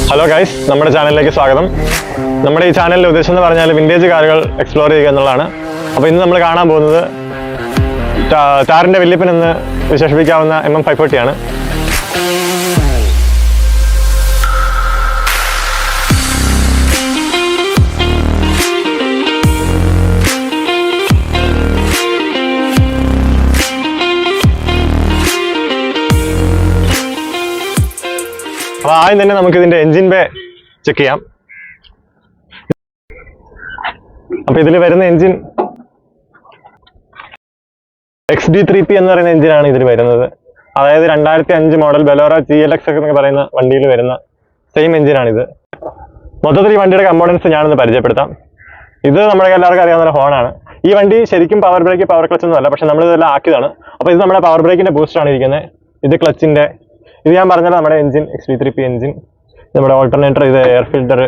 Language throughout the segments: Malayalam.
ഹലോ ഗൈസ്, നമ്മുടെ ചാനലിലേക്ക് സ്വാഗതം. നമ്മുടെ ഈ ചാനലിലെ ഉദ്ദേശം എന്ന് പറഞ്ഞാൽ വിൻറ്റേജ് കാറുകൾ എക്സ്പ്ലോർ ചെയ്യുക എന്നുള്ളതാണ്. അപ്പോൾ ഇന്ന് നമ്മൾ കാണാൻ പോകുന്നത് ടാറിൻ്റെ വല്യപ്പൻ എന്ന് വിശേഷിപ്പിക്കാവുന്ന MM540 ആണ്. അപ്പോൾ ആദ്യം തന്നെ നമുക്ക് ഇതിൻ്റെ എൻജിൻ ബേ ചെക്ക് ചെയ്യാം. അപ്പോൾ ഇതിൽ വരുന്ന എൻജിൻ XD3P എന്ന് പറയുന്ന എഞ്ചിനാണ് ഇതിൽ വരുന്നത്. അതായത് 2005 മോഡൽ ബലോറ GLX എന്നൊക്കെ പറയുന്ന വണ്ടിയിൽ വരുന്ന സെയിം എഞ്ചിനാണിത്. മൊത്തത്തിൽ ഈ വണ്ടിയുടെ കമ്പോണൻസ് ഞാനൊന്ന് പരിചയപ്പെടുത്താം. ഇത് നമ്മുടെ എല്ലാവർക്കും അറിയാവുന്ന ഹോണാണ്. ഈ വണ്ടി ശരിക്കും പവർ ബ്രേക്ക് പവർ ക്ലച്ച് ഒന്നും അല്ല, പക്ഷെ നമ്മളിതെല്ലാം ആക്കിയതാണ്. അപ്പോൾ ഇത് നമ്മുടെ പവർ ബ്രേക്കിന്റെ ബൂസ്റ്ററാണ് ഇരിക്കുന്നത്. ഇത് ക്ലച്ചിന്റെ, ഇത് ഞാൻ പറഞ്ഞത് നമ്മുടെ എഞ്ചിൻ XD3P എഞ്ചിൻ, നമ്മുടെ ഓൾട്ടർനേറ്റർ, ഇത് എയർ ഫിൽറ്റർ.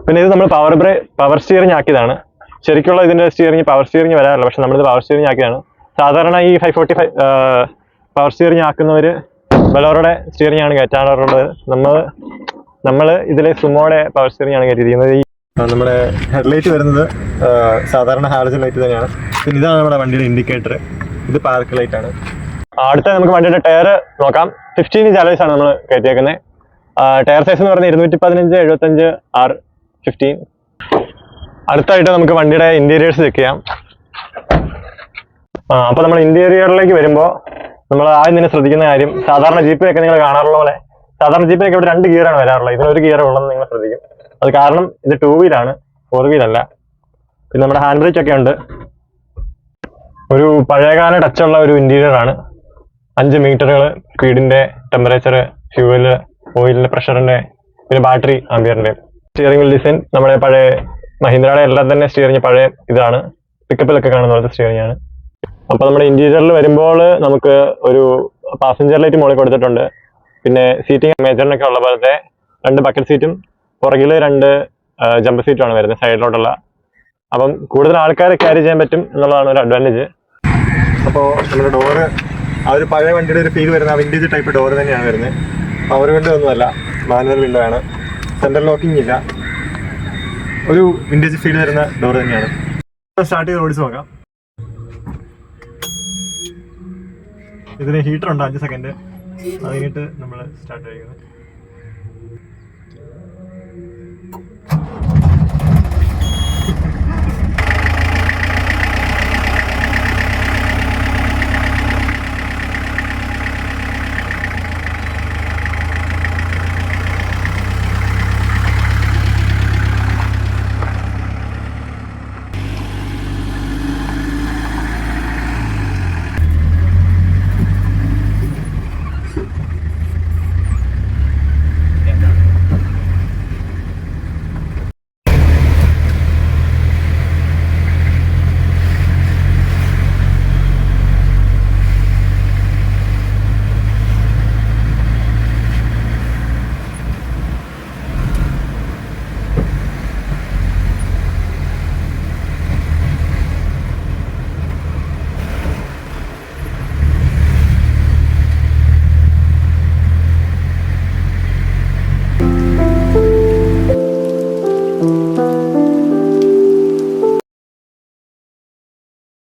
പിന്നെ ഇത് നമ്മൾ പവർ സ്റ്റിയറിംഗ് ആക്കിയതാണ്. ശരിക്കുള്ള ഇതിന്റെ സ്റ്റിയറിംഗ് പവർ സ്റ്റിയറിംഗ് വരാറില്ല, പക്ഷെ നമ്മളിത് പവർ സ്റ്റിയറിംഗ് ആക്കിയതാണ്. സാധാരണ ഈ 545 പവർ സ്റ്റിയറിംഗ് ആക്കുന്നവർ ബലോറയുടെ സ്റ്റിയറിംഗ് ആണ് കയറ്റാറുള്ളത്. നമ്മൾ ഇതിലെ സുമോയുടെ പവർ സ്റ്റിയറിംഗ് ആണ് കയറ്റിയിരിക്കുന്നത്. ഈ നമ്മുടെ ഹെഡ്ലൈറ്റ് വരുന്നത് സാധാരണ ഹാലജൻ ലൈറ്റ് തന്നെയാണ്. പിന്നെ ഇതാണ് നമ്മുടെ വണ്ടിയുടെ ഇൻഡിക്കേറ്റർ. ഇത് പാർക്ക് ലൈറ്റ് ആണ്. അടുത്ത നമുക്ക് വണ്ടിയുടെ ടയർ നോക്കാം. 15 ഇഞ്ച് അലോയ്സ് ആണ് നമ്മൾ കയറ്റിയേക്കുന്നത്. ടയർ സൈസ് എന്ന് പറഞ്ഞാൽ 215 75 R15. അടുത്തായിട്ട് നമുക്ക് വണ്ടിയുടെ ഇന്റീരിയേഴ്സ് ചെക്ക് ചെയ്യാം. അപ്പോൾ നമ്മൾ ഇന്റീരിയറിലേക്ക് വരുമ്പോൾ നമ്മൾ ആദ്യം തന്നെ ശ്രദ്ധിക്കുന്ന കാര്യം, സാധാരണ ജീപ്പിലൊക്കെ നിങ്ങൾ കാണാറുള്ള പോലെ സാധാരണ ജീപ്പിലൊക്കെ ഇവിടെ 2 ഗിയറാണ് വരാറുള്ളത്. ഇതിനൊരു ഗിയർ ഉള്ളതെന്ന് നിങ്ങൾ ശ്രദ്ധിക്കും. അത് കാരണം ഇത് 2 വീലാണ്, 4 വീലല്ല. പിന്നെ നമ്മുടെ ഹാൻഡ് ബ്രേക്ക് ഒക്കെ ഉണ്ട്. ഒരു പഴയകാല ടച്ചുള്ള ഒരു ഇന്റീരിയർ ആണ്. 5 മീറ്ററുകൾ, സ്പീഡിന്റെ, ടെമ്പറേച്ചർ, ഫ്യൂവല്, ഓയിലിന്റെ പ്രഷറിന്റെ, പിന്നെ ബാറ്ററി ആംബിയറിന്റെ. സ്റ്റിയറിംഗ് വീൽ ഡിസൈൻ നമ്മുടെ പഴയ മഹീന്ദ്രയുടെ എല്ലാം തന്നെ സ്റ്റിയറിംഗ് പഴയ ഇതാണ്. പിക്കപ്പിലൊക്കെ കാണുന്ന പോലത്തെ സ്റ്റിയറിംഗ് ആണ്. അപ്പോൾ നമ്മുടെ ഇന്റീരിയറിൽ വരുമ്പോൾ നമുക്ക് ഒരു പാസഞ്ചർ ലൈറ്റ് മുകളിൽ കൊടുത്തിട്ടുണ്ട്. പിന്നെ സീറ്റിംഗ് മേജറിനൊക്കെ ഉള്ള പോലത്തെ 2 ബക്കറ്റ് സീറ്റും പുറകിൽ 2 ജമ്പ് സീറ്റുമാണ് വരുന്നത് സൈഡിലോട്ടുള്ള. അപ്പം കൂടുതൽ ആൾക്കാരെ ക്യാരി ചെയ്യാൻ പറ്റും എന്നുള്ളതാണ് ഒരു അഡ്വാൻറ്റേജ്. അപ്പോൾ നമ്മുടെ ഡോറ് ആ ഒരു പഴയ വണ്ടിയുടെ ഒരു ഫീൽ വരുന്ന വിൻറ്റേജ് ടൈപ്പ് ഡോർ തന്നെയാണ് വരുന്നത്. പവർ വിൻഡോ ഒന്നുമല്ല, മാനുവൽ വിൻഡോ ആണ്. സെൻട്രൽ ലോക്കിംഗ് ഇല്ല. ഒരു വിൻറ്റേജ് ഫീൽ വരുന്ന ഡോർ തന്നെയാണ്. സ്റ്റാർട്ട് ചെയ്ത് ഓടിച്ച് നോക്കാം. ഇതിന് ഹീറ്റർ ഉണ്ട്, 5 സെക്കൻഡ്. അത് കഴിഞ്ഞിട്ട് നമ്മൾ സ്റ്റാർട്ട് ചെയ്യുന്നത്.